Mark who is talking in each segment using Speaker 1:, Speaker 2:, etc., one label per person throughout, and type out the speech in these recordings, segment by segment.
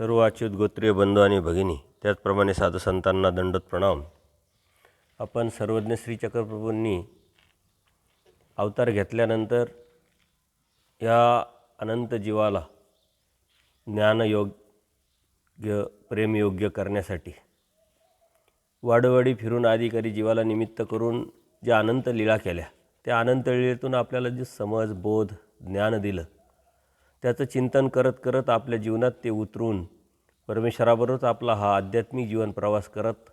Speaker 1: सर्व अच्युत गोत्रीय बंधू आणि भगिनी, त्याचप्रमाणे साधू संतांना दंडोत प्रणाम. आपण सर्वज्ञ श्री चक्रप्रभूंनी अवतार घेतल्यानंतर या अनंत जीवाला ज्ञानयोग्य प्रेमयोग्य करण्यासाठी वाडोवाडी फिरून अधिकारी जीवाला निमित्त करून ज्या अनंत लीला केल्या, त्या अनंत लीलेतून आपल्याला जे समज बोध ज्ञान दिलं, त्याचं चिंतन करत करत आपल्या जीवनात ते उतरून परमेश्वराबरोबरच आपला हा आध्यात्मिक जीवन प्रवास करत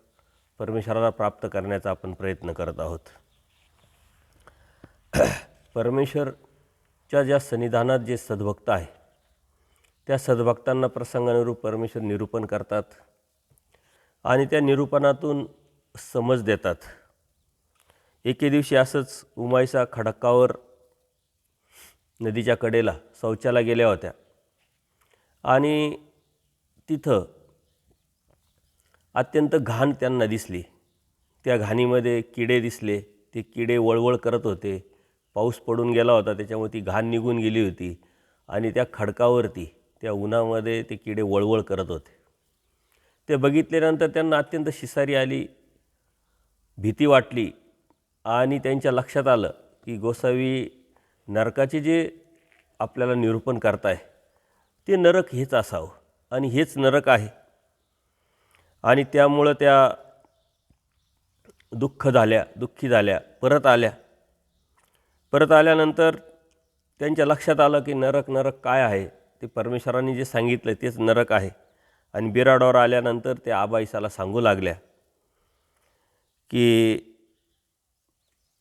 Speaker 1: परमेश्वराला प्राप्त करण्याचा आपण प्रयत्न करत आहोत. परमेश्वरच्या ज्या सन्निधानात जे सद्भक्त आहे, त्या सद्भक्तांना प्रसंगानुरूप परमेश्वर निरूपण करतात आणि त्या निरूपणातून समज देतात. एके दिवशी असंच उमाईसा खडकावर नदीच्या कडेला शौचाला गेल्या होत्या आणि तिथं अत्यंत घाण त्यांना दिसली. त्या घाणीमध्ये किडे दिसले. ते किडे वळवळ करत होते. पाऊस पडून गेला होता, त्याच्यामुळे ती घाण निघून गेली होती आणि त्या खडकावरती त्या उन्हामध्ये ते किडे वळवळ करत होते. ते बघितल्यानंतर त्यांना अत्यंत शिसारी आली, भीती वाटली आणि त्यांच्या लक्षात आलं की गोसावी नरकाचे जे आपल्याला निरूपण करताय ते नरक हेच असावं आणि हेच नरक आहे. आणि त्यामुळं त्या दुःखी झाल्या, परत आल्यानंतर त्यांच्या लक्षात आलं की नरक काय आहे, ते परमेश्वरांनी जे सांगितलं तेच नरक आहे. आणि बिराडावर आल्यानंतर त्या आबाईसाला सांगू लागल्या की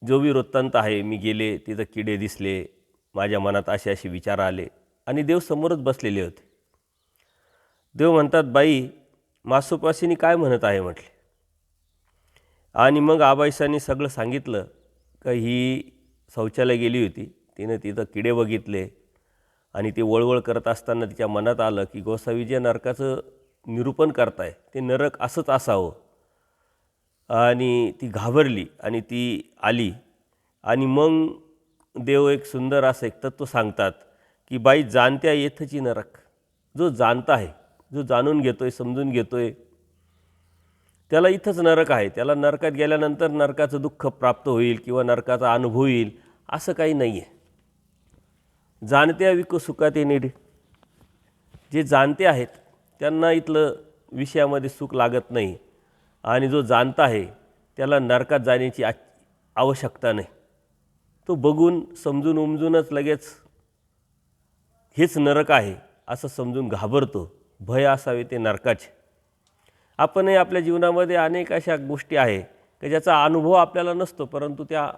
Speaker 1: जो बी वृत्तांत आहे, मी गेले तिथं किडे दिसले, माझ्या मनात असे विचार आले. आणि देव समोरच बसलेले होते. देव म्हणतात, बाई मासोपाशीनी काय म्हणत आहे म्हटले. आणि मग आबाईसांनी सगळं सांगितलं का ही शौचालय गेली होती, तिनं तिथं किडे बघितले आणि ते वळवळ करत असताना तिच्या मनात आलं की गोसावी जे नरकाचं निरूपण करताय ते नरक असंच असावं. आणि ती घाबरली आणि ती आली. आणि मग देव एक सुंदर असं एक तत्व सांगतात की बाई जाणत्या येथची नरक. जो जाणता आहे, जो जाणून घेतोय, समजून घेतोय, त्याला इथंच नरक आहे. त्याला नरकात गेल्यानंतर नरकाचं दुःख प्राप्त होईल किंवा नरकाचा अनुभव येईल असं काही नाही आहे. जाणत्या विक सुखात येणे. जे जाणते आहेत त्यांना इथलं विषयामध्ये सुख लागत नाही आणि जो जाणता आहे त्याला नरकात जाण्याची आवश्यकता नाही. तो बघून समजून उमजूनच लगेच हेच नरक आहे असं समजून घाबरतो. भय असावे ते नरकाचे. आपणही आपल्या जीवनामध्ये अनेक अशा गोष्टी आहे की ज्याचा अनुभव आपल्याला नसतो, परंतु त्या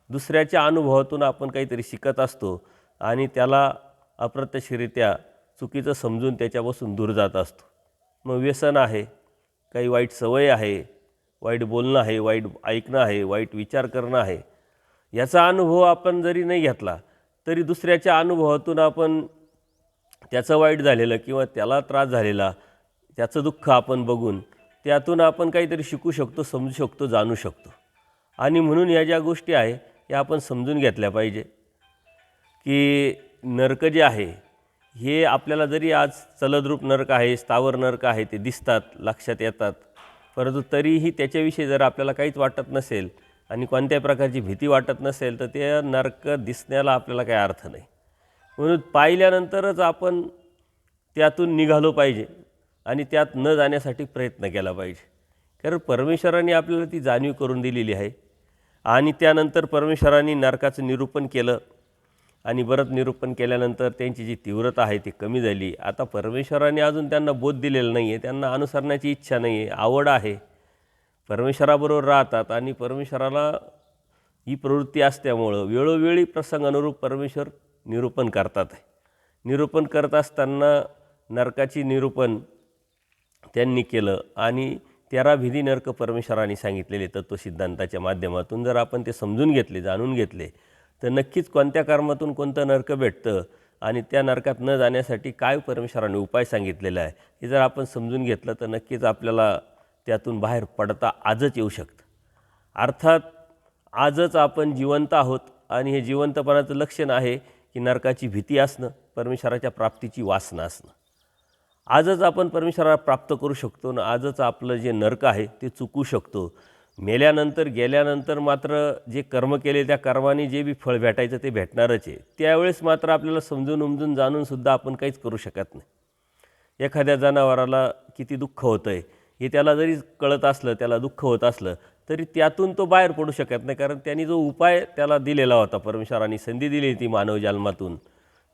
Speaker 1: दुसऱ्याच्या अनुभवातून आपण काहीतरी शिकत असतो आणि त्याला अप्रत्यक्षरित्या चुकीचं समजून त्याच्यापासून दूर जात असतो. मग व्यसन आहे, काही वाईट सवय आहे, वाईट बोलणं आहे, वाईट ऐकणं आहे, वाईट विचार करणं आहे. याचा अनुभव आपण जरी नाही घेतला तरी दुसऱ्याच्या अनुभवातून आपण त्याचं वाईट झालेलं किंवा त्याला त्रास झालेला त्याचं दुःख आपण बघून त्यातून आपण काहीतरी शिकू शकतो, समजू शकतो, जाणू शकतो. आणि म्हणून या ज्या गोष्टी आहे या आपण समजून घेतल्या पाहिजे की नरक जे आहे हे आपल्याला जरी आज चलद्रूप नरक आहे, स्थावर नरक आहे, ते दिसतात, लक्षात येतात, परंतु तरीही त्याच्याविषयी जर आपल्याला काहीच वाटत नसेल आणि कोणत्याही प्रकारची भीती वाटत नसेल तर ते नरक दिसण्याला आपल्याला काही अर्थ नाही. म्हणून पाहिल्यानंतरच आपण त्यातून निघालो पाहिजे आणि त्यात न जाण्यासाठी प्रयत्न केला पाहिजे. कारण परमेश्वरांनी आपल्याला ती जाणीव करून दिलेली आहे. आणि त्यानंतर परमेश्वरांनी नरकाचं निरूपण केलं आणि बरंच निरूपण केल्यानंतर त्यांची जी तीव्रता आहे ती कमी झाली. आता परमेश्वरांनी अजून त्यांना बोध दिलेला नाही आहे, त्यांना अनुसरण्याची इच्छा नाही आहे, आवड आहे, परमेश्वराबरोबर राहतात आणि परमेश्वराला ही प्रवृत्ती असल्यामुळं वेळोवेळी प्रसंगानुरूप परमेश्वर निरूपण करतात आहे. निरूपण करत असताना नरकाची निरूपण त्यांनी केलं आणि 13 विधी नरक परमेश्वरांनी सांगितलेले तत्वसिद्धांताच्या माध्यमातून जर आपण ते समजून घेतले, जाणून घेतले तर नक्कीच कोणत्या कर्मातून कोणतं नरक भेटतं आणि त्या नरकात न जाण्यासाठी काय परमेश्वराने उपाय सांगितलेला आहे हे जर आपण समजून घेतलं तर नक्कीच आपल्याला त्यातून बाहेर पडता आजच येऊ शकतं. अर्थात आजच आपण जिवंत आहोत आणि हे जिवंतपणाचं लक्षण आहे की नरकाची भीती असणं, परमेश्वराच्या प्राप्तीची वासना असणं. आजच आपण परमेश्वराला प्राप्त करू शकतो ना आजच आपलं जे नरक आहे ते चुकू शकतो. मेल्यानंतर गेल्यानंतर मात्र जे कर्म केले त्या कर्माने जे बी फळ भेटायचं ते भेटणारच आहे. त्यावेळेस मात्र आपल्याला समजून उमजून जाणूनसुद्धा आपण काहीच करू शकत नाही. एखाद्या जनावराला किती दुःख होतं आहे हे त्याला जरी कळत असलं, त्याला दुःख होत असलं तरी त्यातून तो बाहेर पडू शकत नाही, कारण त्यांनी जो उपाय त्याला दिलेला होता, परमेश्वराने संधी दिली ती मानव जन्मातून,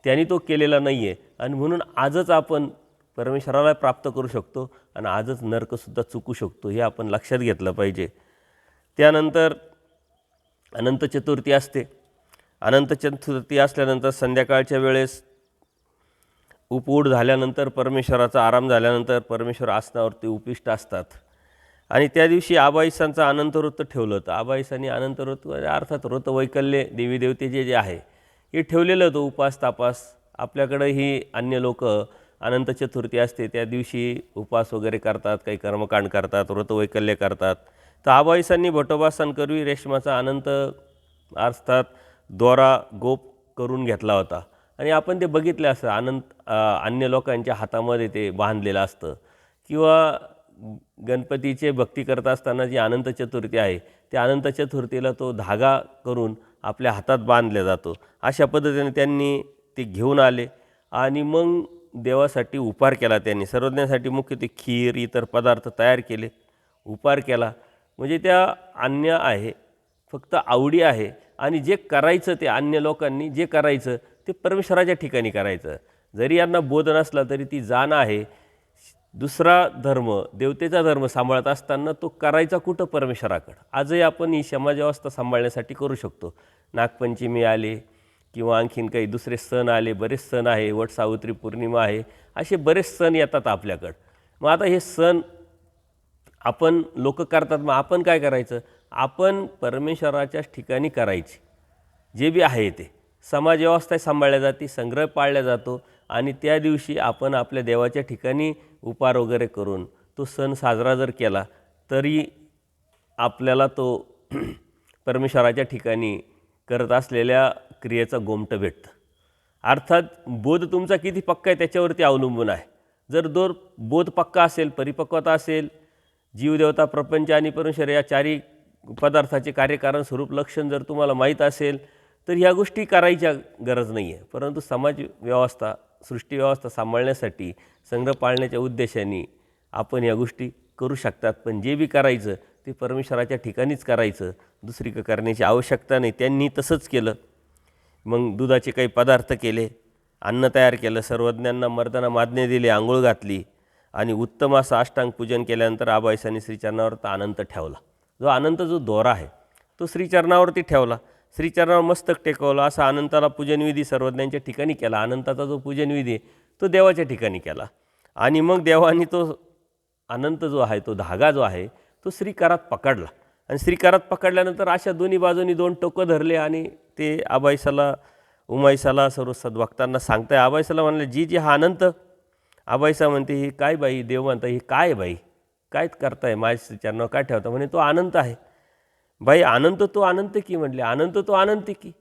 Speaker 1: त्यांनी तो केलेला नाही आहे. आणि म्हणून आजच आपण परमेश्वराला प्राप्त करू शकतो आणि आजच नरकसुद्धा चुकू शकतो, हे आपण लक्षात घेतलं पाहिजे. त्यानंतर अनंत चतुर्थी असते. अनंत चतुर्थी असल्यानंतर संध्याकाळच्या वेळेस उपवूड झाल्यानंतर, परमेश्वराचा आराम झाल्यानंतर परमेश्वर आसनावरती उपिष्ट असतात आणि त्या दिवशी आबाईसांचं अनंत व्रत ठेवलं होतं. आबाईसांनी अनंत व्रत अर्थात व्रत वैकल्य देवी देवते जे आहे हे ठेवलेलं होतं, उपास तापास. आपल्याकडं ही अन्य लोक अनंत चतुर्थी असते त्या दिवशी उपवास वगैरे करतात, काही कर्मकांड करतात, व्रत वैकल्य करतात. तर आबाईसांनी भटोबासांकरवी रेशमाचा अनंत अर्थात दोरा गोप करून घेतला होता आणि आपण ते बघितलं असं अन्य लोकांच्या हातामध्ये ते बांधलेलं असतं. किंवा गणपतीचे भक्ती करत असताना जी अनंत चतुर्थी आहे त्या अनंत चतुर्थीला तो धागा करून आपल्या हातात बांधला जातो. अशा पद्धतीने त्यांनी ते घेऊन आले आणि मग देवासाठी उपार केला. त्यांनी सर्वज्ञासाठी मुख्य ते खीर इतर पदार्थ तयार केले, उपार केला. म्हणजे त्या अन्य आहे, फक्त आवडी आहे आणि जे करायचं ते अन्य लोकांनी जे करायचं ते परमेश्वराच्या ठिकाणी करायचं. जरी यांना बोध नसला तरी ती जाण आहे. दुसरा धर्म, देवतेचा धर्म सांभाळत असताना तो करायचा कुठं? परमेश्वराकडं. आजही आपण ही समाजव्यवस्था सांभाळण्यासाठी करू शकतो. नागपंचमी आले किंवा आणखीन काही दुसरे सण आले, बरेच सण आहे, वट सावित्री पौर्णिमा आहे, असे बरेच सण येतात आपल्याकडं. मग आता हे सण आपण लोक करतात, मग आपण काय करायचं? आपण परमेश्वराच्याच ठिकाणी करायचे. जे बी आहे ते समाजव्यवस्था सांभाळल्या जाते, संग्रह पाळला जातो आणि त्या दिवशी आपण आपल्या देवाच्या ठिकाणी उपार वगैरे करून तो सण साजरा जर केला तरी आपल्याला तो परमेश्वराच्या ठिकाणी करत असलेल्या क्रियेचा गोमटं भेटतं. अर्थात बोध तुमचा किती पक्का आहे त्याच्यावरती अवलंबून आहे. जर बोध पक्का असेल, परिपक्वता असेल, जीवदेवता प्रपंच आणि परमेश्वर या चारी पदार्थाचे कार्यकारण स्वरूप लक्षण जर तुम्हाला माहीत असेल तर ह्या गोष्टी करायच्या गरज नाही आहे. परंतु समाज व्यवस्था, सृष्टी व्यवस्था सांभाळण्यासाठी, संग्रह पाळण्याच्या उद्देशाने आपण या गोष्टी करू शकतात. पण जे बी करायचं ते परमेश्वराच्या ठिकाणीच करायचं, दुसरी करण्याची आवश्यकता नाही. त्यांनी तसंच केलं. मग दुधाचे काही पदार्थ केले, अन्न तयार केलं, सर्वज्ञांना मर्दांना मादने दिले, आंघोळ घातली आणि उत्तम असं अष्टांग पूजन केल्यानंतर आबाईसांनी श्रीचरणावर अनंत ठेवला. जो अनंत जो दोरा आहे तो श्रीचरणावरती ठेवला, श्रीचरणावर मस्तक टेकवलं. असा अनंताला पूजनविधी सर्वज्ञांच्या ठिकाणी केला. अनंताचा जो पूजनविधी आहे तो देवाच्या ठिकाणी केला आणि मग देवाने तो अनंत जो आहे, तो धागा जो आहे तो श्रीकारात पकडला आणि श्रीकारात पकडल्यानंतर अशा दोन्ही बाजूनी दोन टोकं धरले आणि ते आबाईसाला, उमाईसाला, सर्व सद्भक्तांना सांगताय. आबाईसाला म्हणले, जी हा अनंत. आबाईसा म्हणते, ही काय बाई? देव म्हणता, ही काय बाई, काय करताय? माझ्या श्रीचरणावर काय ठेवता? म्हणे, तो अनंत आहे. बाई, अनंत तो अनंत की? म्हटले, अनंत तो अनंत की.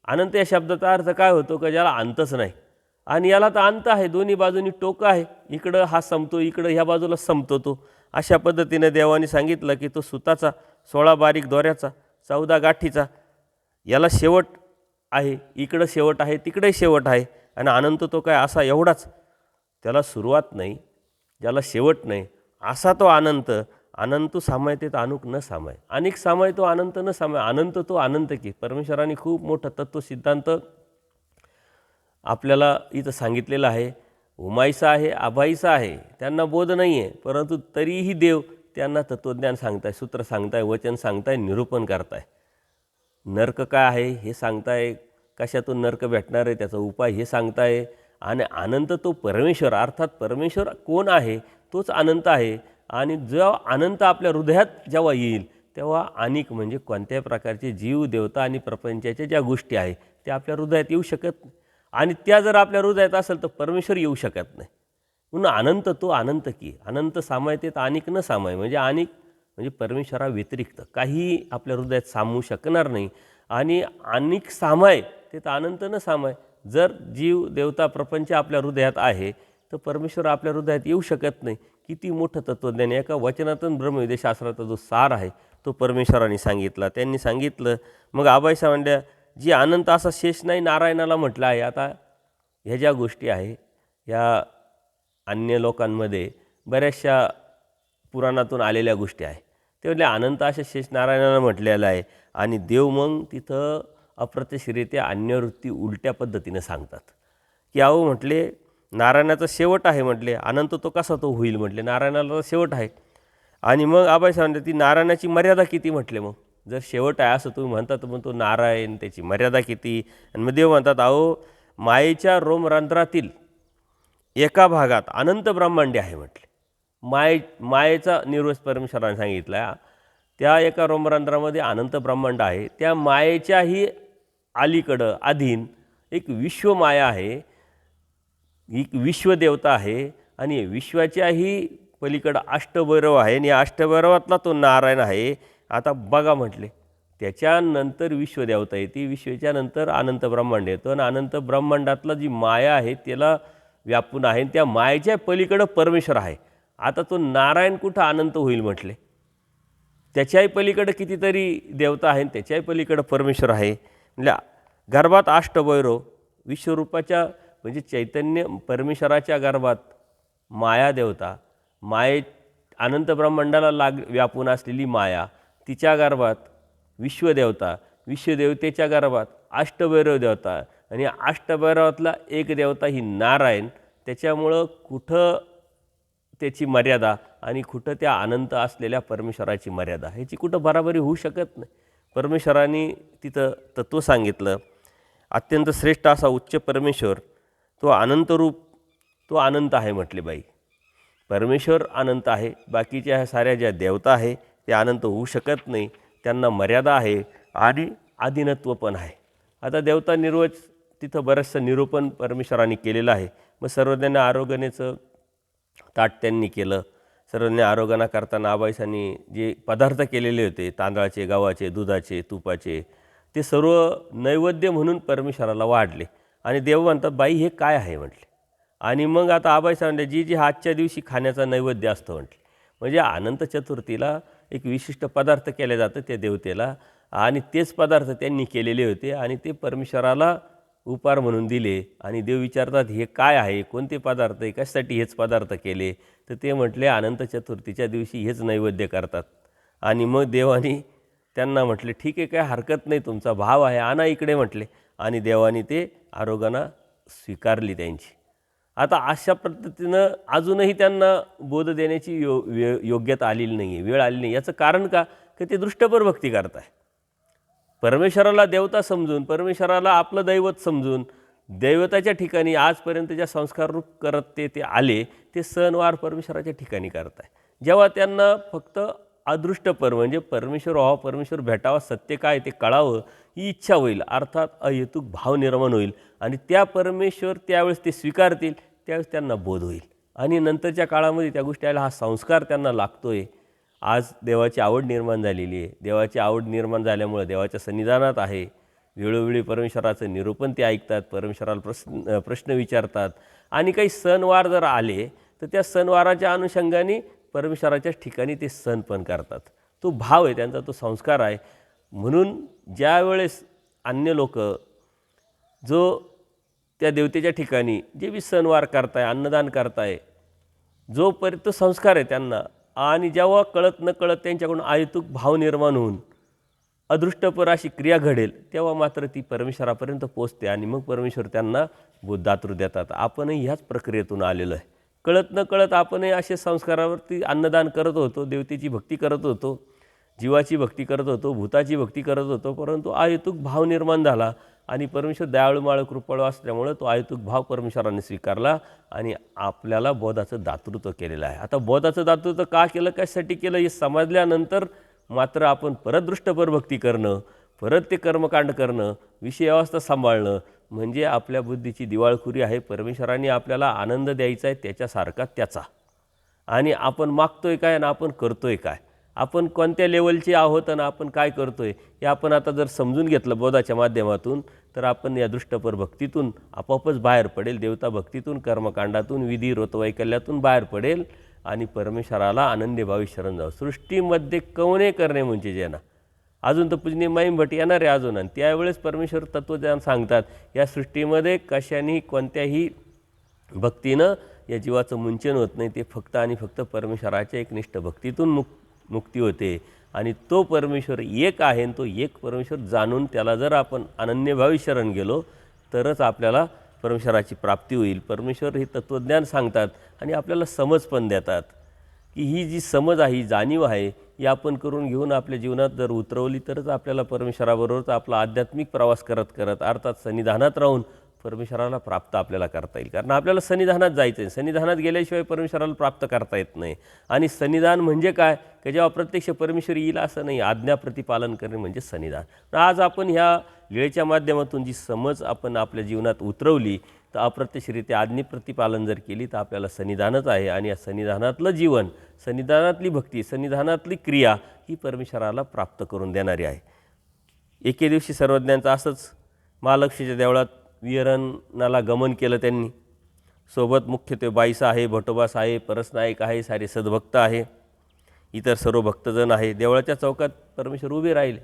Speaker 1: अनंत या शब्दाचा अर्थ काय होतो? का ज्याला अंतच नाही आणि याला तर अंत आहे. दोन्ही बाजूनी टोकं आहे, इकडं हा संपतो, इकडं ह्या बाजूला संपतो तो. अशा पद्धतीने देवाने सांगितलं की तो सुताचा, 16 बारीक दोऱ्याचा, 14 गाठीचा, याला शेवट आहे, इकडं शेवट आहे, तिकडे शेवट आहे. आणि अनंत तो काय असा एवढाच, त्याला सुरुवात नाही, ज्याला शेवट नाही, असा तो अनंत. अनंत सामायतेत अनुक न सामाय, अनेक सामाय तो अनंत न सामाय. अनंत तो अनंत की. परमेश्वराने खूप मोठा तत्वसिद्धांत आपल्याला इथं सांगितलेलं आहे. उमाईसा आहे, आबाईसा आहे, त्यांना बोध नाही आहे, परंतु तरीही देव त्यांना तत्त्वज्ञान सांगताय, सूत्र सांगताय, वचन सांगताय, निरूपण करताय. नरक काय आहे हे सांगताय, कशातून नरक भेटणार आहे त्याचा उपाय हे सांगताय. आणि अनंत तो परमेश्वर, अर्थात परमेश्वर कोण आहे? तोच अनंत आहे. आणि जेव्हा अनंत आपल्या हृदयात जेव्हा येईल तेव्हा अनेक म्हणजे कोणत्याही प्रकारचे जीव, देवता आणि प्रपंचाच्या ज्या गोष्टी आहे त्या आपल्या हृदयात येऊ शकत नाही. आणि त्या जर आपल्या हृदयात असेल तर परमेश्वर येऊ शकत नाही. म्हणून अनंत तो अनंत की. अनंत सामायतेत अनेक न सामाय, म्हणजे अनेक म्हणजे परमेश्वरा व्यतिरिक्त काही आपल्या हृदयात सामू शकणार नाही. आणि अनेक सामाय ते तर अनंत न सामाय. जर जीव, देवता, प्रपंच आपल्या हृदयात आहे तर परमेश्वर आपल्या हृदयात येऊ शकत नाही. किती मोठं तत्त्वज्ञान आहे. एका वचनातून ब्रह्मविद्याशास्त्राचा जो सार आहे तो परमेश्वराने सांगितला. त्यांनी सांगितलं, मग आबाई म्हणल्या, जी अनंत असा शेष नाही नारायणाला म्हटलं आहे. आता ह्या ज्या गोष्टी आहे या अन्य लोकांमध्ये बऱ्याचशा पुराणातून आलेल्या गोष्टी आहे. ते म्हटले अनंत अशा शेष नारायणाला म्हटलेलं आहे. आणि देव मग तिथं अप्रत्यक्षरित्या अन्यवृत्ती उलट्या पद्धतीनं सांगतात की अहो म्हटले नारायणाचा शेवट आहे. म्हटले अनंत तो कसा तो होईल. म्हटले नारायणाला शेवट आहे. आणि मग आबाई सांगले ती नारायणाची मर्यादा किती. म्हटले मग जर शेवट आहे असं तुम्ही म्हणता तर मग तो नारायण त्याची मर्यादा किती. आणि मग देव म्हणतात अहो मायेच्या रोमरंध्रातील एका भागात अनंत ब्रह्मांडे आहे. म्हटले मायेचा निर्वच परमेश्वराने सांगितला. त्या एका रोमरंध्रामध्ये अनंत ब्रह्मांड आहे. त्या मायेच्याही अलीकडं अधीन एक विश्वमाया आहे, एक विश्वदेवता आहे. आणि विश्वाच्याही पलीकडं अष्टभैरव आहे. आणि या अष्टभैरवातला तो नारायण आहे. आता बघा म्हटले त्याच्यानंतर विश्वदेवता येते, विश्वाच्या नंतर अनंत ब्रह्मांड येतं. आणि अनंत ब्रह्मांडातला जी माया आहे त्याला व्यापून आहे. त्या मायेच्या पलीकडं परमेश्वर आहे. आता तो नारायण कुठं अनंत होईल. म्हटले त्याच्याही पलीकडं कितीतरी देवता आहे, त्याच्याही पलीकडं परमेश्वर आहे. म्हणजे गर्भात अष्टभैरव विश्वरूपाच्या म्हणजे चैतन्य परमेश्वराच्या गर्भात माया देवता, अनंत ब्रह्मांडाला व्यापून असलेली माया, तिच्या गर्भात विश्वदेवता, विश्वदेवतेच्या गर्भात अष्टभैरव देवता. आणि अष्टभैरवातला एक देवता ही नारायण. त्याच्यामुळं कुठं त्याची मर्यादा आणि कुठं त्या अनंत असलेल्या परमेश्वराची मर्यादा ह्याची कुठं बराबरी होऊ शकत नाही. परमेश्वराने तिथं तत्त्व सांगितलं. अत्यंत श्रेष्ठ असा उच्च परमेश्वर तो अनंत रूप, तो अनंत आहे. म्हटले बाई परमेश्वर अनंत आहे. बाकीच्या ह्या साऱ्या ज्या देवता आहे त्या अनंत होऊ शकत नाही. त्यांना मर्यादा आहे आणि अधीनत्व पण आहे. आता देवता निर्वच तिथं बरंचसं निरूपण परमेश्वराने केलेलं आहे. मग सर्वज्ञान आरोग्याचं ताट त्यांनी केलं. सर्वज्ञ आरोग्याना करताना आबाईसांनी जे पदार्थ केलेले होते तांदळाचे, गव्हाचे, दुधाचे, तुपाचे, ते सर्व नैवेद्य म्हणून परमेश्वराला वाढले. आणि देव म्हणतात बाई हे काय आहे. म्हटले. आणि मग आता आबाईसा म्हणले जी जी आजच्या दिवशी खाण्याचा नैवेद्य असतो. म्हटले म्हणजे अनंत चतुर्थीला एक विशिष्ट पदार्थ केले जातं त्या देवतेला. आणि तेच पदार्थ त्यांनी केलेले होते आणि ते परमेश्वराला उपहार म्हणून दिले. आणि देव विचारतात हे काय आहे, कोणते पदार्थ आहे, कशासाठी हेच पदार्थ केले. तर ते म्हटले अनंत चतुर्थीच्या दिवशी हेच नैवेद्य करतात. आणि मग देवानी त्यांना म्हटले ठीक आहे, काय हरकत नाही, तुमचा भाव आहे, आणा इकडे म्हटले. आणि देवानी ते आरोग्यानं स्वीकारली त्यांची. आता अशा पद्धतीनं अजूनही त्यांना बोध देण्याची योग्यता आलेली नाही आहे, वेळ आली नाही. याचं कारण का की ते दृष्टपर भक्ती करत आहे. परमेश्वराला देवता समजून, परमेश्वराला आपलं दैवत समजून, दैवताच्या ठिकाणी आजपर्यंत ज्या संस्काररूप करत ते आले ते सणवार परमेश्वराच्या ठिकाणी करत आहे. जेव्हा त्यांना फक्त अदृष्टपर म्हणजे परमेश्वर व्हावा, परमेश्वर भेटावा, सत्य काय ते कळावं ही इच्छा होईल, अर्थात अहेतुक भाव निर्माण होईल. आणि त्या परमेश्वर त्यावेळेस ते स्वीकारतील, त्यावेळेस त्यांना बोध होईल. आणि नंतरच्या काळामध्ये त्या गोष्टीला हा संस्कार त्यांना लागतो आहे. आज देवाची आवड निर्माण झालेली आहे. देवाची आवड निर्माण झाल्यामुळं देवाच्या सन्निधानात आहे. वेळोवेळी परमेश्वराचं निरूपण ते ऐकतात, परमेश्वराला प्रश्न विचारतात. आणि काही सणवार जर आले तर त्या सणवाराच्या अनुषंगाने परमेश्वराच्याच ठिकाणी ते सण पण करतात. तो भाव आहे त्यांचा, तो संस्कार आहे. म्हणून ज्या वेळेस अन्य लोक जो त्या देवतेच्या ठिकाणी जे बी सणवार करताय, अन्नदान करताय, जोपर्यंत संस्कार आहे त्यांना. आणि जेव्हा कळत न कळत त्यांच्याकडून अहेतुक भाव निर्माण होऊन अदृष्टपर अशी क्रिया घडेल तेव्हा मात्र ती परमेश्वरापर्यंत पोचते. आणि मग परमेश्वर त्यांना दातृ देतात. आपणही ह्याच प्रक्रियेतून आलेलो आहे. कळत न कळत आपणही असे संस्कारावरती अन्नदान करत होतो, देवतेची भक्ती करत होतो, जीवाची भक्ती करत होतो, भूताची भक्ती करत होतो. परंतु अहेतुक भाव निर्माण झाला आणि परमेश्वर दयाळू माळ कृपाळू असल्यामुळं तो अहेतुक भाव परमेश्वराने स्वीकारला आणि आपल्याला बोधाचं दातृत्व केलेलं आहे. आता बोधाचं दातृत्व का केलं, कशासाठी केलं हे समजल्यानंतर मात्र आपण परत दृष्टपर भक्ती करणं, परत ते कर्मकांड करणं, विषय अवस्था सांभाळणं म्हणजे आपल्या बुद्धीची दिवाळखोरी आहे. परमेश्वराने आपल्याला आनंद द्यायचा आहे त्याच्यासारखा त्याचा. आणि आपण मागतोय काय आणि आपण करतोय काय. आपण कोणत्या लेवलचे आहोत आणि आपण काय करतो आहे हे आपण आता जर समजून घेतलं बोधाच्या माध्यमातून, तर आपण या दृष्टपर भक्तीतून आपोआपच बाहेर पडेल, देवता भक्तीतून, कर्मकांडातून, विधी व्रतवैकल्यातून बाहेर पडेल आणि परमेश्वराला आनंदीभावी शरण जाऊ. सृष्टीमध्ये कवने करणे म्हणजे जे ना, अजून तर पूजनीय माईम भट येणार आहे अजून, आणि त्यावेळेस परमेश्वर तत्वज्ञान सांगतात या सृष्टीमध्ये कशाने कोणत्याही भक्तीनं या जीवाचं मुंचन होत नाही. ते फक्त आणि फक्त परमेश्वराच्या एकनिष्ठ भक्तीतून मुक्ती होते. आणि तो परमेश्वर एक आहे आणि तो एक परमेश्वर जाणून त्याला जर आपण अनन्यभावी शरण गेलो तरच आपल्याला परमेश्वराची प्राप्ती होईल. परमेश्वर हे तत्त्वज्ञान सांगतात आणि आपल्याला समज पण देतात की ही जी समज आहे, ही जाणीव आहे, ही आपण करून घेऊन आपल्या जीवनात जर उतरवली तरच आपल्याला परमेश्वराबरोबरच आपला आध्यात्मिक प्रवास करत करत अर्थात सन्निधानात राहून परमेश्वराला प्राप्त आपल्याला करता येईल. कारण आपल्याला सन्निधानात जायचं आहे. सन्निधानात गेल्याशिवाय परमेश्वराला प्राप्त करता येत नाही. आणि सन्निधान म्हणजे काय, की जेव्हा प्रत्यक्ष परमेश्वर येईल असं नाही, आज्ञा प्रतिपालन करणे म्हणजे सन्निधान. आज आपण ह्या लीळेच्या माध्यमातून जी समज आपण आपल्या जीवनात उतरवली तर अप्रत्यक्षरित्या आज्ञे प्रतिपालन जर केली तर आपल्याला सन्निधानच आहे. आणि या सन्निधानातलं जीवन, सन्निधानातली भक्ती, सन्निधानातली क्रिया ही परमेश्वराला प्राप्त करून देणारी आहे. एके दिवशी सर्वज्ञांचं असंच महालक्ष्मीच्या देवळात विहरणाला गमन केलं त्यांनी. सोबत मुख्यत्वे बाईसा आहे, भटोबास आहे, परसनायक आहे, सारे सद्भक्त आहे, इतर सर्व भक्तजन आहे. देवळाच्या चौकात परमेश्वर उभे राहिले.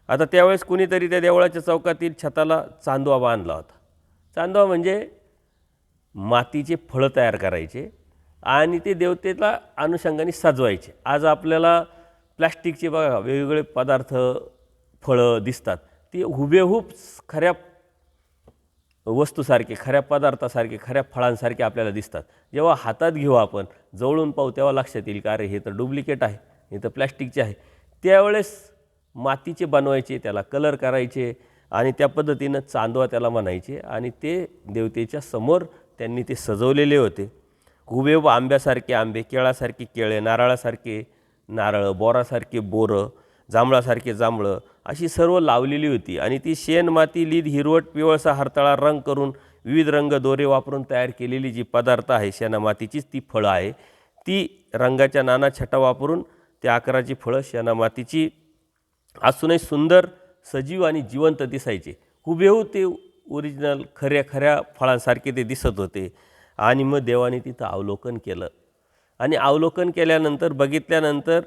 Speaker 1: आता त्यावेळेस कुणीतरी त्या देवळाच्या चौकातील छताला चांदवा बांधला होता. चांदवा म्हणजे मातीचे फळं तयार करायचे आणि ते देवतेला अनुषंगाने सजवायचे. आज आपल्याला प्लॅस्टिकचे बघा वेगवेगळे पदार्थ, फळं दिसतात, ते हुबेहूब खऱ्या वस्तूसारखे, खऱ्या पदार्थासारखे, खऱ्या फळांसारखे आपल्याला दिसतात. जेव्हा हातात घेऊ आपण, जवळून पाहू, तेव्हा लक्षात येईल का अरे हे तर डुप्लिकेट आहे, हे तर प्लॅस्टिकचे आहे. त्यावेळेस मातीचे बनवायचे, त्याला कलर करायचे आणि त्या पद्धतीनं चांदवा त्याला म्हणायचे आणि ते देवतेच्या समोर त्यांनी ते सजवलेले होते. हुबेहूब आंब्यासारखे आंबे, केळासारखे केळे, नारळासारखे नारळ, बोरासारखे बोरं, जांभळासारखे जांभळं अशी सर्व लावलेली होती. आणि ती शेण, माती, लीद, हिरवट, पिवळसा हरतळा रंग करून विविध रंग दोरे वापरून तयार केलेली जी पदार्थ आहे, शेणा मातीचीच ती फळं आहे. ती रंगाच्या नाना छटा वापरून त्या आकाराची फळं शेणा मातीची असूनही सुंदर, सजीव आणि जिवंत दिसायचे. हुबेहूब ते ओरिजिनल खऱ्या खऱ्या फळांसारखे ते दिसत होते. आणि मग देवाने तिथं अवलोकन केलं आणि अवलोकन केल्यानंतर, बघितल्यानंतर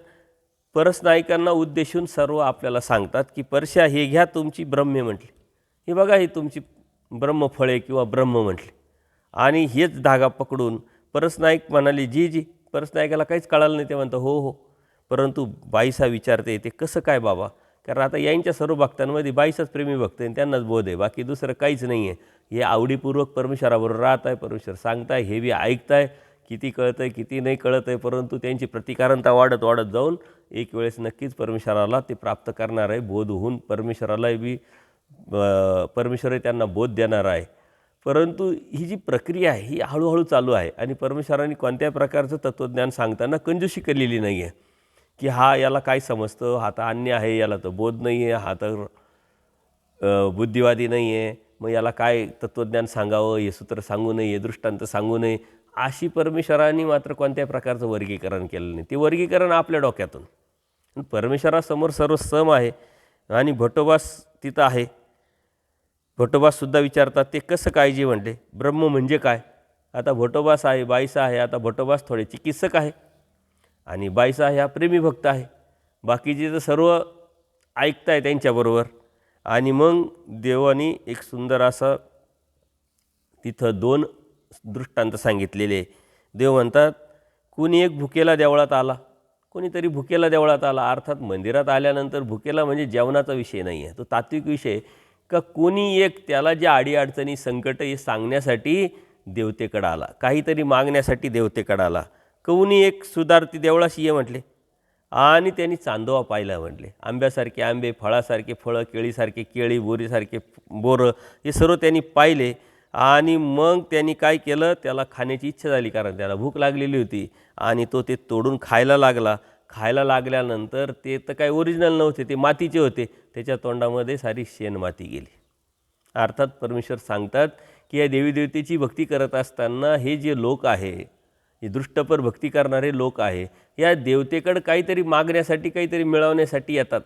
Speaker 1: परसनायकांना उद्देशून सर्व आपल्याला सांगतात की परश्या हे घ्या तुमची ब्रह्मे म्हटली, हे बघा ही तुमची ब्रह्मफळे किंवा ब्रह्म म्हटली. आणि हेच धागा पकडून परसनायक म्हणाले जी जी. परसनायकाला काहीच कळालं नाही. ते म्हणतं हो हो. परंतु बाईसा विचारते ते कसं काय बाबा, कारण आता यांच्या सर्व भक्तांमध्ये बाईसाच प्रेमी भक्त आहे, त्यांनाच बोध आहे, बाकी दुसरं काहीच नाही आहे. हे आवडीपूर्वक परमेश्वराबरोबर राहत आहे, परमेश्वर सांगताय, हे बी ऐकताय, किती कळतं आहे किती नाही कळत आहे, परंतु त्यांची प्रतिकारणता वाढत वाढत जाऊन एक वेळेस नक्कीच परमेश्वराला ते प्राप्त करणार आहे. बोध होऊन परमेश्वराला बी परमेश्वर त्यांना बोध देणार आहे. परंतु ही जी प्रक्रिया आहे ही हळूहळू चालू आहे आणि परमेश्वराने कोणत्याही प्रकारचं तत्त्वज्ञान सांगताना कंजूशी केलेली नाही आहे की हा याला काय समजतं, हा तर अन्य आहे, याला तर बोध नाही आहे, हा तर बुद्धिवादी नाही आहे, मग याला काय तत्त्वज्ञान सांगावं, हे सूत्र सांगू नये, हे दृष्टांत सांगू नये, अशी परमेश्वराने मात्र कोणत्याही प्रकारचं वर्गीकरण केलं नाही. ते वर्गीकरण आपल्या डोक्यातून. परमेश्वरासमोर सर्व सम आहे. आणि भटोबास तिथं आहे. भटोबासुद्धा विचारतात ते कसं काळजी म्हणले, ब्रह्म म्हणजे काय. आता भटोबास आहे, बाईसा आहे. आता भटोबास थोडे चिकित्सक आहे आणि बाईसा ह्या प्रेमी भक्त आहे. बाकीचे तर सर्व ऐकताय त्यांच्याबरोबर. आणि मग देवानी एक सुंदर असं तिथं 2 दृष्टांत सांगितलेले. देव म्हणतात कुणी एक भुकेला देवळात आला, कोणीतरी भुकेला देवळात आला. अर्थात मंदिरात आल्यानंतर भुकेला म्हणजे जेवणाचा विषय नाही आहे, तो तात्विक विषय. का कोणी एक त्याला ज्या अडीअडचणी संकट हे सांगण्यासाठी देवतेकडं आला, काहीतरी मागण्यासाठी देवतेकडं आला. कोणी एक सुधारती देवळाशी ये म्हटले आणि त्यांनी चांदोवा पाहिला म्हटले. आंब्यासारखे आंबे, फळासारखे फळं, केळीसारखे केळी, बोरीसारखे बोरं हे सर्व त्यांनी पाहिले. आणि मग त्यांनी काय केलं, त्याला खाण्याची इच्छा झाली कारण त्याला भूक लागलेली होती आणि तो ते तोडून खायला लागला. खायला लागल्यानंतर ते तर काही ओरिजिनल नव्हते, ते मातीचे होते. त्याच्या तोंडामध्ये सारी शेण माती गेली. अर्थात परमेश्वर सांगतात की या देवी देवतेची भक्ती करत असताना हे जे लोक आहे, हे दृष्टपर भक्ती करणारे लोक आहे, या देवतेकडे काहीतरी मागण्यासाठी काहीतरी मिळवण्यासाठी येतात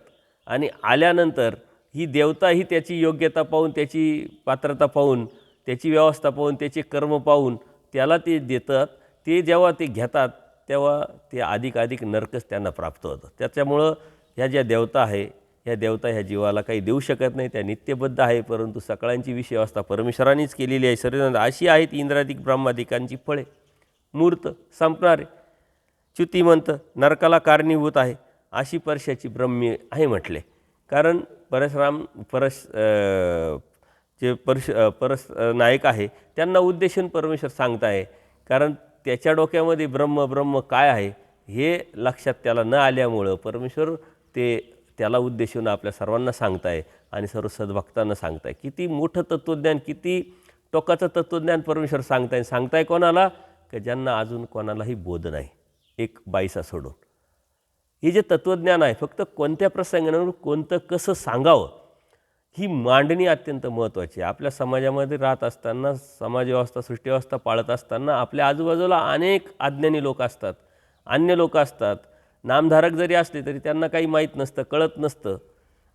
Speaker 1: आणि आल्यानंतर ही देवता ही त्याची योग्यता पाहून, त्याची पात्रता पाहून, त्याची व्यवस्था पाहून, त्याचे कर्म पाहून त्याला ते देतात. ते जेव्हा ते घेतात तेव्हा ते अधिक नरकच त्यांना प्राप्त होतं. त्याच्यामुळं ह्या ज्या देवता आहे, ह्या देवता ह्या जीवाला काही देऊ शकत नाही. त्या नित्यबद्ध आहे, परंतु सगळ्यांची विषय व्यवस्था परमेश्वरानेच केलेली आहे. सर्व अशी आहेत इंद्रादिक ब्रह्मादिकांची फळे, मूर्त संपणारे, च्युतिमंत, नरकाला कारणीभूत आहे, अशी परशाची ब्रह्मी आहे म्हटले. कारण जे परस नायक आहे त्यांना उद्देशून परमेश्वर सांगत आहे. कारण त्याच्या डोक्यामध्ये ब्रह्म काय आहे हे लक्षात त्याला न आल्यामुळं परमेश्वर त्याला उद्देशून आपल्या सर्वांना सांगताय आणि सर्व सद्भक्तांना सांगताय. किती मोठं तत्त्वज्ञान, किती टोकाचं तत्त्वज्ञान परमेश्वर सांगताय कोणाला? की ज्यांना अजून कोणालाही बोध नाही, एक बाईसा सोडून. हे जे तत्त्वज्ञान आहे फक्त कोणत्या प्रसंगावर कोणतं कसं सांगावं ही मांडणी अत्यंत महत्त्वाची आहे. आपल्या समाजामध्ये राहत असताना, समाजव्यवस्था सृष्टीव्यवस्था पाळत असताना आपल्या आजूबाजूला अनेक अज्ञानी लोक असतात, अन्य लोक असतात. नामधारक जरी असले तरी त्यांना काही माहीत नसतं, कळत नसतं.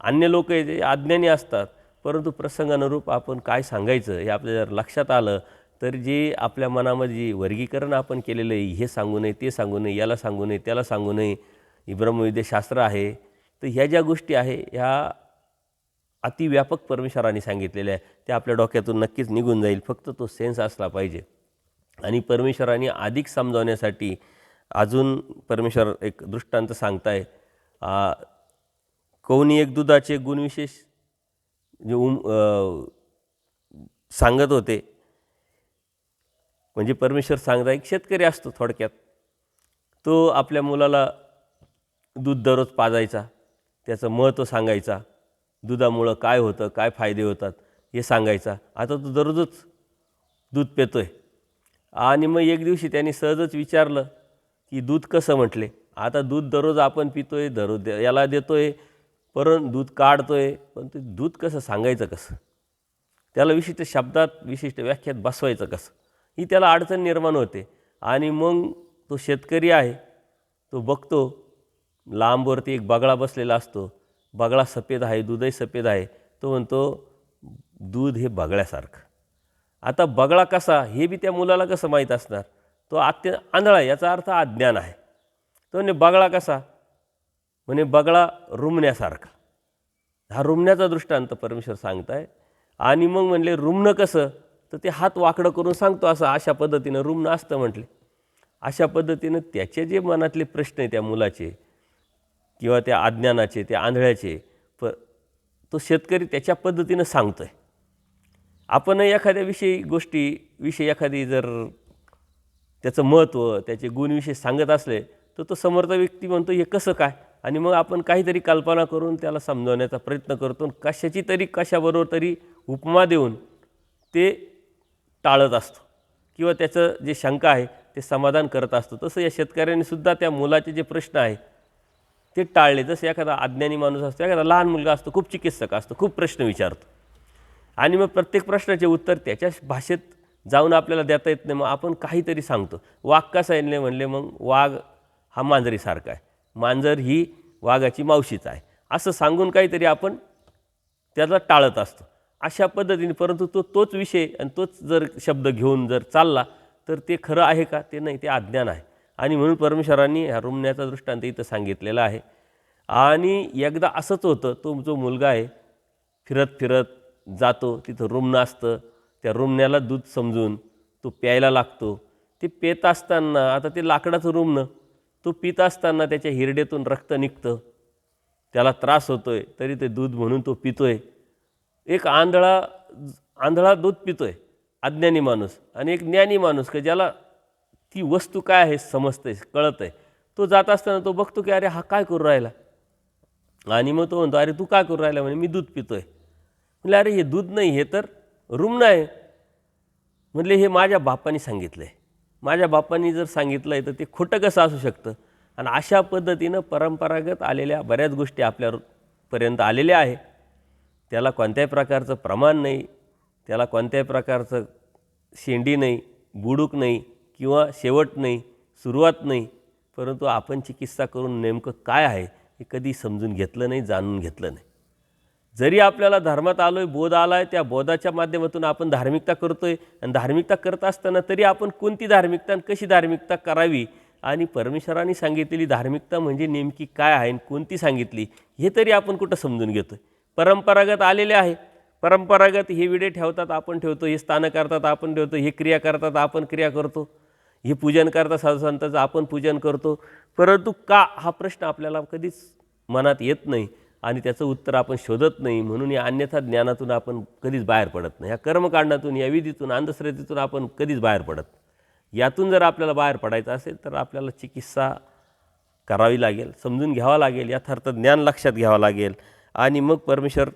Speaker 1: अन्य लोक जे अज्ञानी असतात, परंतु प्रसंगानुरूप आपण काय सांगायचं हे आपल्या जर लक्षात आलं तर जे आपल्या मनामध्ये जे वर्गीकरण आपण केलेलं आहे, हे सांगू नये, ते सांगू नये, याला सांगू नये, त्याला सांगू नये, ही ब्रह्मविद्याशास्त्र आहे, तर ह्या ज्या गोष्टी आहे ह्या अतिव्यापक परमेश्वराने सांगितलेल्या आहे, त्या आपल्या डोक्यातून नक्कीच निघून जाईल. फक्त तो सेन्स असला पाहिजे. आणि परमेश्वराने अधिक समजावण्यासाठी अजून परमेश्वर एक दृष्टांत सांगताय. कोणी एक दुधाचे गुणविशेष जे सांगत होते. म्हणजे परमेश्वर सांगता एक शेतकरी असतो थोडक्यात, तो आपल्या मुलाला दूध दररोज पाजायचा, त्याचं महत्त्व सांगायचा, दुधामुळं काय होतं, काय फायदे होतात हे सांगायचा. आता तो दररोजच दूध पितोय आणि मग एक दिवशी त्यांनी सहजच विचारलं की दूध कसं म्हटले. आता दूध दररोज आपण पितोय, दररोज याला देतोय, परंतु दूध काढतोय, पण ते दूध कसं सांगायचं कसं, त्याला विशिष्ट शब्दात विशिष्ट व्याख्यात बसवायचं कसं, ही त्याला अडचण निर्माण होते. आणि मग तो शेतकरी आहे, तो बघतो लांबवरती एक बगळा बसलेला असतो, बगळा सफेद आहे, दूधही सफेद आहे. तो म्हणतो दूध हे बगळ्यासारखं. आता बगळा कसा हे बी त्या मुलाला कसं माहीत असणार, तो आंधळा आहे, याचा अर्थ अज्ञान आहे. तो म्हणे बगळा कसा, म्हणे बगळा रुमण्यासारखा. हा रुमण्याचा दृष्टांत परमेश्वर सांगताय. आणि मग म्हणले रुमणं कसं, तर ते हात वाकडं करून सांगतो असं, अशा पद्धतीनं रुमणं असतं म्हटले. अशा पद्धतीनं त्याचे जे मनातले प्रश्न आहे त्या मुलाचे किंवा त्या अज्ञानाचे, त्या आंधळ्याचे, तो शेतकरी त्याच्या पद्धतीनं सांगतो आहे. आपण एखाद्या गोष्टीविषयी एखादी जर त्याचं महत्त्व, त्याचे गुणविषय सांगत असले तर तो समर्थ व्यक्ती म्हणतो हे कसं काय, आणि मग आपण काहीतरी कल्पना करून त्याला समजवण्याचा प्रयत्न करतो, कशाची तरी कशाबरोबर तरी उपमा देऊन ते टाळत असतो किंवा त्याचं जे शंका आहे ते समाधान करत असतो. तसं या शेतकऱ्यांनी सुद्धा त्या मुलाचे जे प्रश्न आहे ते टाळले. जसं एखादा अज्ञानी माणूस असतो, एखादा लहान मुलगा असतो, खूप चिकित्सक असतो, खूप प्रश्न विचारतो आणि मग प्रत्येक प्रश्नाचे उत्तर त्याच्या भाषेत जाऊन आपल्याला देता येत नाही. मग आपण काहीतरी सांगतो. वाघ कसा आहे म्हणले, मग वाघ हा मांजरीसारखा आहे, मांजर ही वाघाची मावशीच आहे, असं सांगून काहीतरी आपण त्याला टाळत असतो अशा पद्धतीने. परंतु तोच विषय आणि तोच जर शब्द घेऊन जर चालला तर ते खरं आहे का, ते नाही, ते अज्ञान आहे. आणि म्हणून परमेश्वरांनी ह्या रुमण्याचा दृष्टांत इथं सांगितलेला आहे. आणि एकदा असंच होतं, तो जो मुलगा आहे फिरत फिरत जातो, तिथं रुमणं असतं, त्या रुमण्याला दूध समजून तो प्यायला लागतो. ते पेत असताना, आता ते लाकडाचं रुमणं, तो पित असताना त्याच्या हिरड्यातून रक्त निघतं, त्याला त्रास होतोय, तरी ते दूध म्हणून तो पितोय. एक आंधळा दूध पितोय, अज्ञानी माणूस, आणि एक ज्ञानी माणूस की ज्याला ती वस्तू काय आहे समजतंय, कळत आहे, तो जात असताना तो बघतो की अरे हा काय करू राहिला, आणि मग तो म्हणतो अरे तू काय करू राहिला, म्हणे मी दूध पितोय. म्हणले अरे हे दूध नाही, हे तर रुमणं आहे. म्हणले हे माझ्या बापाने सांगितलं आहे, माझ्या बापांनी जर सांगितलं आहे तर ते खोटं कसं असू शकतं. आणि अशा पद्धतीनं परंपरागत आलेल्या बऱ्याच गोष्टी आपल्यापर्यंत आलेल्या आहे. त्याला कोणत्याही प्रकारचं प्रमाण नाही, त्याला कोणत्याही प्रकारचं शेंडी नाही, बुडूक नाही किंवा शेवट नाही. सुरुवात नाही, परंतु आपण चिकित्सा करून नेमकं काय आहे हे कधी समजून घेतलं नाही, जाणून घेतलं नाही. जरी आपल्याला धर्मात आलो आहे, बोध आला आहे, त्या बोधाच्या माध्यमातून आपण धार्मिकता करतो आहे आणि धार्मिकता करत असताना तरी आपण कोणती धार्मिकता आणि कशी धार्मिकता करावी आणि परमेश्वरांनी सांगितलेली धार्मिकता म्हणजे नेमकी काय आहे आणि कोणती सांगितली हे तरी आपण कुठं समजून घेतो आहे. परंपरागत आलेले आहे, परंपरागत हे विडे ठेवतात आपण ठेवतो, हे स्थानं करतात आपण ठेवतो, हे क्रिया करतात आपण क्रिया करतो, हे पूजन करतात साधुसंतांचं आपण पूजन करतो, परंतु का हा प्रश्न आपल्याला कधीच मनात येत नाही आणि त्याचं उत्तर आपण शोधत नाही. म्हणून या अन्यथा ज्ञानातून आपण कधीच बाहेर पडत नाही, या कर्मकांडातून, या विधीतून, अंधश्रद्धेतून आपण कधीच बाहेर पडत. यातून जर आपल्याला बाहेर पडायचं असेल तर आपल्याला चिकित्सा करावी लागेल, समजून घ्यावं लागेल, यथार्थ ज्ञान लक्षात घ्यावं लागेल आणि मग परमेश्वर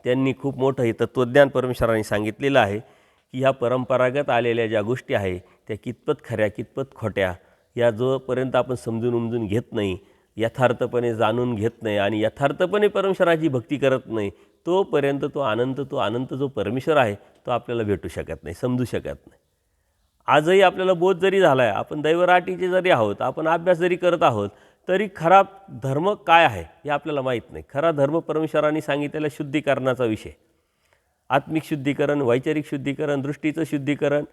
Speaker 1: त्यांनी खूप मोठं हे तत्त्वज्ञान परमेश्वरांनी सांगितलेलं आहे की ह्या परंपरागत आलेल्या ज्या गोष्टी आहे त्या कितपत खऱ्या कितपत खोट्या या जोपर्यंत आपण समजून उमजून घेत नाही, यथार्थपणे जाणून घेत नाही आणि यथार्थपणे परमेश्वराची भक्ती करत नाही, तोपर्यंत तो अनंत जो परमेश्वर आहे तो आपल्याला भेटू शकत नाही, समजू शकत नाही. आजही आपल्याला बोध जरी झाला आहे, आपण दैवराटीचे जरी आहोत, आपण अभ्यास जरी करत आहोत, तरी खरा धर्म काय आहे हे आपल्याला माहीत नाही. खरा धर्म परमेश्वरांनी सांगितलेला शुद्धीकरणाचा विषय, आत्मिक शुद्धीकरण, वैचारिक शुद्धीकरण, दृष्टीचं शुद्धीकरण,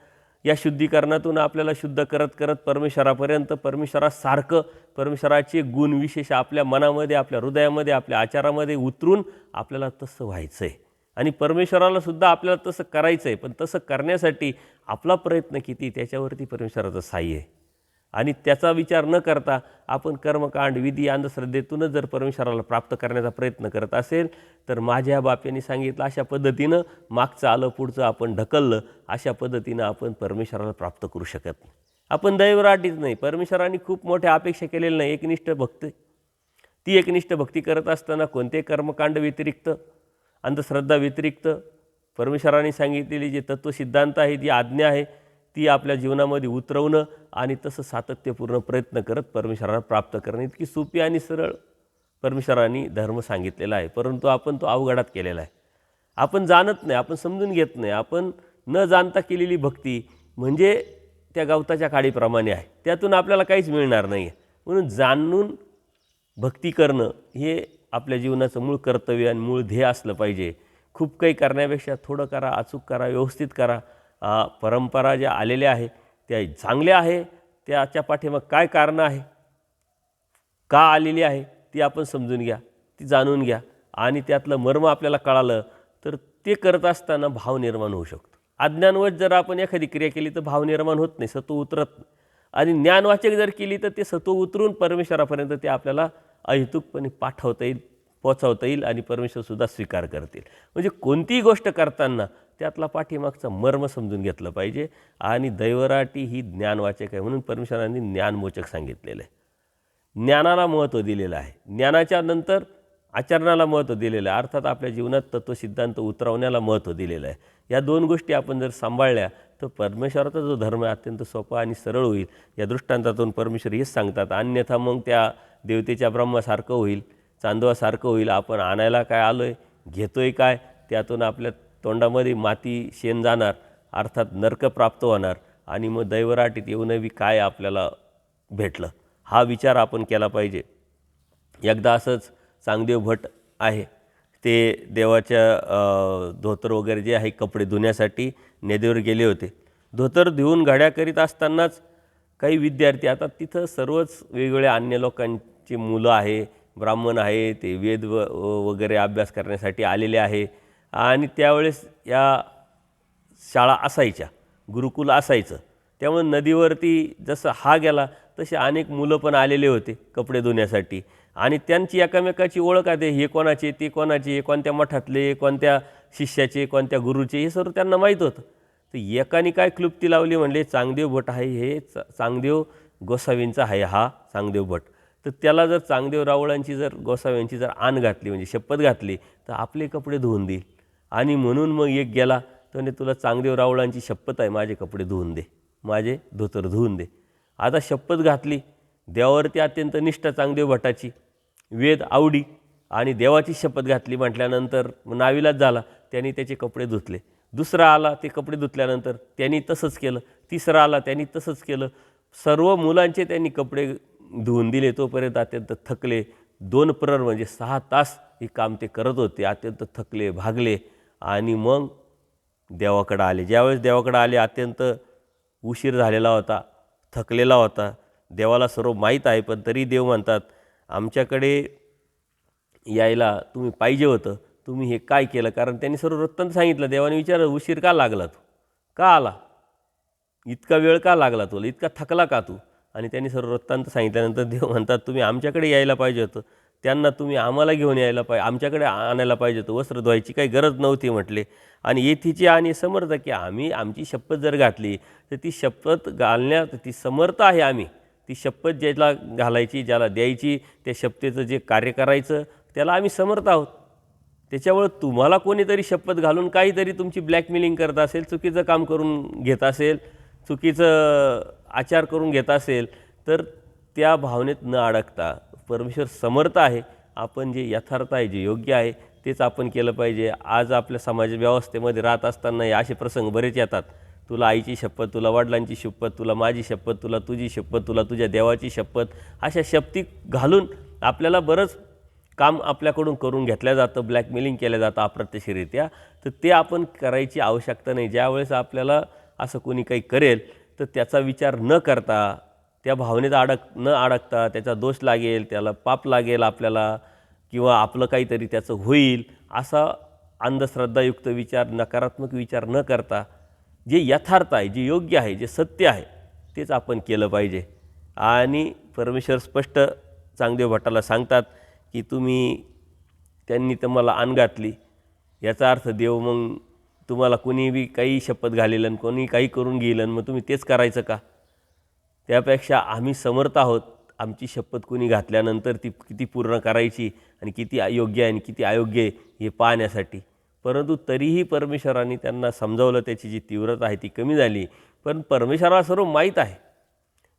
Speaker 1: या शुद्धीकरणातून आपल्याला शुद्ध करत करत परमेश्वरापर्यंत, परमेश्वरासारखं परमेश्वराचे गुण विशेष आपल्या मनामध्ये, आपल्या हृदयामध्ये, आपल्या आचारामध्ये उतरून आपल्याला तसं व्हायचं आहे आणि परमेश्वरालासुद्धा आपल्याला तसं करायचं आहे. पण तसं करण्यासाठी आपला प्रयत्न किती त्याच्यावरती परमेश्वराचं साह्य आहे आणि त्याचा विचार न करता आपण कर्मकांड, विधी, अंधश्रद्धेतूनच जर परमेश्वराला प्राप्त करण्याचा प्रयत्न करत असेल तर माझ्या बाप्याने सांगितलं अशा पद्धतीनं मागचं आलं पुढचं आपण ढकललं, अशा पद्धतीनं आपण परमेश्वराला प्राप्त करू शकत नाही. आपण दैवराटीच नाही, परमेश्वरांनी खूप मोठ्या अपेक्षा केलेल्या नाही. एकनिष्ठ भक्ती, ती एकनिष्ठ भक्ती करत असताना कोणते कर्मकांड व्यतिरिक्त, अंधश्रद्धा व्यतिरिक्त परमेश्वरांनी सांगितलेली जे तत्त्वसिद्धांत आहे, जी आज्ञा आहे ती आपल्या जीवनामध्ये उतरवणं आणि तसं सातत्यपूर्ण प्रयत्न करत परमेश्वराला प्राप्त करणं इतकी सोपी आणि सरळ परमेश्वरांनी धर्म सांगितलेला आहे. परंतु आपण तो अवघडात केलेला आहे. आपण जाणत नाही, आपण समजून घेत नाही. आपण न जाणता केलेली भक्ती म्हणजे त्या गवताच्या काडीप्रमाणे आहे, त्यातून आपल्याला काहीच मिळणार नाही आहे. म्हणून जाणून भक्ती करणं हे आपल्या जीवनाचं मूळ कर्तव्य आणि मूळ ध्येय असलं पाहिजे. खूप काही करण्यापेक्षा थोडं करा, अचूक करा, व्यवस्थित करा. परंपरा ज्या आलेल्या आहे त्या चांगल्या आहे, त्याच्या पाठीमाग काय कारणं आहे, का आलेली आहे ती आपण समजून घ्या, ती जाणून घ्या आणि त्यातलं मर्म आपल्याला कळालं तर ते करत असताना भाव निर्माण होऊ शकतो. अज्ञानवश जर आपण एखादी क्रिया केली तर भाव निर्माण होत नाही, सत्व उतरत नाही. आणि ज्ञानवाचक जर केली तर ते सत्व उतरून परमेश्वरापर्यंत ते आपल्याला अहेतुकपणे पाठवता येईल, पोचवता येईल आणि परमेश्वरसुद्धा स्वीकार करतील. म्हणजे कोणतीही गोष्ट करताना त्यातला पाठीमागचा मर्म समजून घेतलं पाहिजे. आणि दैवराटी ही ज्ञानवाचक आहे म्हणून परमेश्वरांनी ज्ञानमोचक सांगितलेलं आहे. ज्ञानाला महत्त्व दिलेलं आहे, ज्ञानाच्या नंतर आचरणाला महत्त्व दिलेलं आहे, अर्थात आपल्या जीवनात तत्त्वसिद्धांत उतरवण्याला महत्त्व दिलेलं आहे. या दोन गोष्टी आपण जर सांभाळल्या तर परमेश्वराचा जो धर्म आहे अत्यंत सोपा आणि सरळ होईल. या दृष्टांतातून परमेश्वर हेच सांगतात, अन्यथा मग त्या देवतेच्या ब्रह्मासारखं होईल, चांदवासारखं होईल. आपण आणायला काय आलो आहे, घेतो आहे काय, त्यातून आपल्या तोंडामध्ये माती शेण जाणार, अर्थात नरक प्राप्त होणार आणि मग दैवराटीत येऊनही काय आपल्याला भेटलं, हा विचार आपण केला पाहिजे. एकदा असंच चांगदेव भट आहे ते देवाच्या धोतर वगैरे जे आहे कपडे धुण्यासाठी नदीवर गेले होते. धोतर धुवून घड्या करीत असतानाच काही विद्यार्थी, आता तिथं सर्वच वेगवेगळ्या अन्य लोकांची मुलं आहे, ब्राह्मण आहे, ते वेद वगैरे अभ्यास करण्यासाठी आलेले आहे आणि त्यावेळेस या शाळा असायच्या, गुरुकुल असायचं. त्यामुळे नदीवरती जसं हा गेला तसे अनेक मुलं पण आलेले होते कपडे धुण्यासाठी आणि त्यांची एकमेकाची ओळख आहे, हे कोणाचे, ते कोणाचे, हे कोणत्या मठातले, कोणत्या शिष्याचे, कोणत्या गुरुचे, हे सर्व त्यांना माहीत होतं. तर एकाने काय क्लुप्ती लावली, म्हणले चांगदेव भट आहे, हे चांगदेव गोसावींचा आहे हा चांगदेव भट. तर त्याला जर चांगदेव रावळांची जर गोसाव्यांची जर आण घातली म्हणजे शपथ घातली तर आपले कपडे धुवून देईल. आणि म्हणून मग एक गेला तर म्हणे तुला चांगदेव रावळांची शपथ आहे, माझे कपडे धुवून दे, माझे धोतर धुवून दे. आता शपथ घातली, देवावरती अत्यंत निष्ठा चांगदेव भटाची, वेद आवडी आणि देवाची शपथ घातली म्हटल्यानंतर नाविलाज झाला, त्यांनी त्याचे कपडे धुतले. दुसरा आला, ते कपडे धुतल्यानंतर त्यांनी तसंच केलं. तिसरा आला, त्यांनी तसंच केलं. सर्व मुलांचे त्यांनी कपडे धुवून दिले. तोपर्यंत अत्यंत थकले. 2 प्रहर म्हणजे 6 तास हे काम ते करत होते. अत्यंत थकले, भागले आणि मग देवाकडं आले. ज्यावेळेस देवाकडं आले, अत्यंत उशीर झालेला होता, थकलेला होता. देवाला सर्व माहीत आहे, पण तरी देव म्हणतात, आमच्याकडे यायला तुम्ही पाहिजे होतं, तुम्ही हे काय केलं? कारण त्यांनी सर्व वृत्तांत सांगितलं. देवाने विचारलं, उशीर का लागला तू? का आला? इतका वेळ का लागला तुला? इतका थकला का तू? आणि त्यांनी सर्व वृत्तांत सांगितल्यानंतर देव म्हणतात, तुम्ही आमच्याकडे यायला पाहिजे होतं, त्यांना तुम्ही आम्हाला घेऊन यायला आमच्याकडे आणायला पाहिजे होतं. वस्त्र धुवायची काही गरज नव्हती म्हटले. आणि येथीचे आणि समर्थ, की आम्ही आमची शपथ जर घातली तर ती शपथ घालण्यात ती समर्थ आहे. आम्ही ती शपथ ज्याला घालायची, ज्याला द्यायची, त्या शपथेचं जे कार्य करायचं त्याला आम्ही समर्थ आहोत. त्याच्यामुळं तुम्हाला कोणीतरी शपथ घालून काहीतरी तुमची ब्लॅकमेलिंग करत असेल, चुकीचं काम करून घेत असेल, चुकीचं आचार करून घेत असेल, तर त्या भावनेत न अडकता परमेश्वर समर्थ आहे. आपण जे यथार्थ आहे, जे योग्य आहे तेच आपण केलं पाहिजे. आज आपल्या समाज व्यवस्थेमध्ये राहत असताना हे असे प्रसंग बरेच येतात. तुला आईची शपथ, तुला वडिलांची शपथ, तुला माझी शपथ, तुला तुझी शपथ, तुला तुझ्या देवाची शपथ, अशा शपथी घालून आपल्याला बरंच काम आपल्याकडून करून घेतलं जातं, ब्लॅकमेलिंग केलं जातं अप्रत्यक्षरित्या. तर ते आपण करायची आवश्यकता नाही. ज्यावेळेस आपल्याला असं कोणी काही करेल तर त्याचा विचार न करता, त्या भावनेत न अडकता, त्याचा दोष लागेल, त्याला पाप लागेल आपल्याला, किंवा आपलं काहीतरी त्याचं होईल, असा अंधश्रद्धायुक्त विचार, नकारात्मक विचार न करता जे यथार्थ आहे, जे योग्य आहे, जे सत्य आहे तेच आपण केलं पाहिजे. आणि परमेश्वर स्पष्ट चांगदेव भट्टाला सांगतात की त्यांनी तुम्हाला आण घातली, याचा अर्थ देव मग तुम्हाला कोणी बी काही शपथ घालेल आणि कोणी काही करून घेईल आणि मग तुम्ही तेच करायचं का? त्यापेक्षा आम्ही समर्थ आहोत. आमची शपथ कोणी घातल्यानंतर ती किती पूर्ण करायची आणि किती योग्य आहे आणि किती अयोग्य आहे हे पाहण्यासाठी. परंतु तरीही परमेश्वराने त्यांना समजावलं, त्याची जी तीव्रता आहे ती कमी झाली. पण परमेश्वराला सर्व माहीत आहे.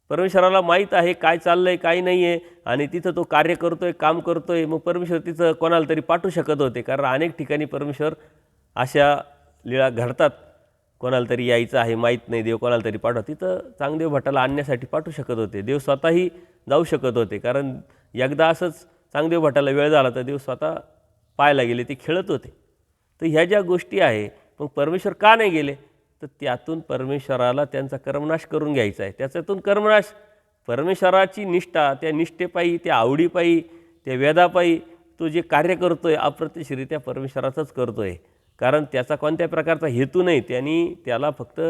Speaker 1: परमेश्वराला माहीत आहे काय चाललं आहे, काय नाही आहे, आणि तिथं तो कार्य करतो आहे, काम करतो आहे. मग परमेश्वर तिथं कोणाला तरी पाठवू शकत होते, कारण अनेक ठिकाणी परमेश्वर अशा लीळा घडतात. कोणाला तरी यायचं आहे, माहीत नाही, देव कोणाला तरी पाठवा. तिथं चांगदेव भट्टाला आणण्यासाठी पाठवू शकत होते. देव स्वतःही जाऊ शकत होते, कारण एकदा असंच चांगदेव भट्टाला वेळ झाला तर देव स्वतः पाहायला गेले, ते खेळत होते. तर ह्या ज्या गोष्टी आहे, मग परमेश्वर का नाही गेले? तर त्यातून परमेश्वराला त्यांचा कर्मनाश करून घ्यायचा आहे. त्याच्यातून कर्मनाश, परमेश्वराची निष्ठा, त्या निष्ठेपायी, त्या आवडीपायी, त्या वेदापायी तो जे कार्य करतो आहे अप्रत्यक्षरित्या परमेश्वराचंच करतो आहे. कारण त्याचा कोणत्या प्रकारचा हेतू नाही. त्याला फक्त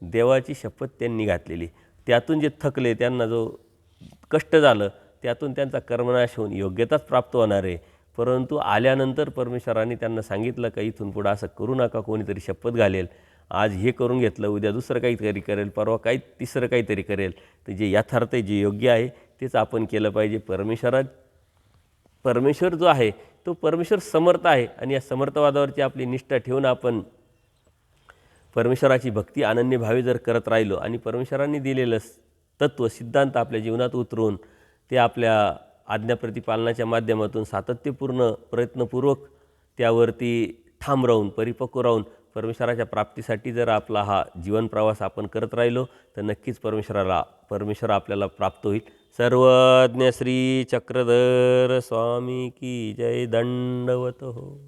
Speaker 1: देवाची शपथ त्यांनी घातलेली. त्यातून जे थकले, त्यांना जो कष्ट झालं, त्यातून त्यांचा कर्मनाश होऊन योग्यताच प्राप्त होणार आहे. परंतु आल्यानंतर परमेश्वराने त्यांना सांगितलं का इथून पुढं असं करू नका. कोणीतरी शपथ घालेल, आज हे करून घेतलं, उद्या दुसरं काहीतरी करेल, परवा तिसरं काहीतरी करेल. तर जे यथार्थ आहे, जे योग्य आहे तेच आपण केलं पाहिजे. परमेश्वर जो आहे तो परमेश्वर समर्थ आहे, आणि या समर्थवादावरची आपली निष्ठा ठेवून आपण परमेश्वराची भक्ती अनन्यभावे जर करत राहिलो आणि परमेश्वरांनी दिलेलं तत्त्व सिद्धांत आपल्या जीवनात उतरवून ते आपल्या आज्ञाप्रतिपालनाच्या माध्यमातून सातत्यपूर्ण प्रयत्नपूर्वक त्यावरती ठाम राहून, परिपक्व राहून परमेश्वराच्या प्राप्तीसाठी जर आपला हा जीवन प्रवास आपण करत राहिलो तर नक्कीच परमेश्वर आपल्याला प्राप्त होईल. सर्वज्ञ श्री चक्रधर स्वामी की जय. दंडवत हो.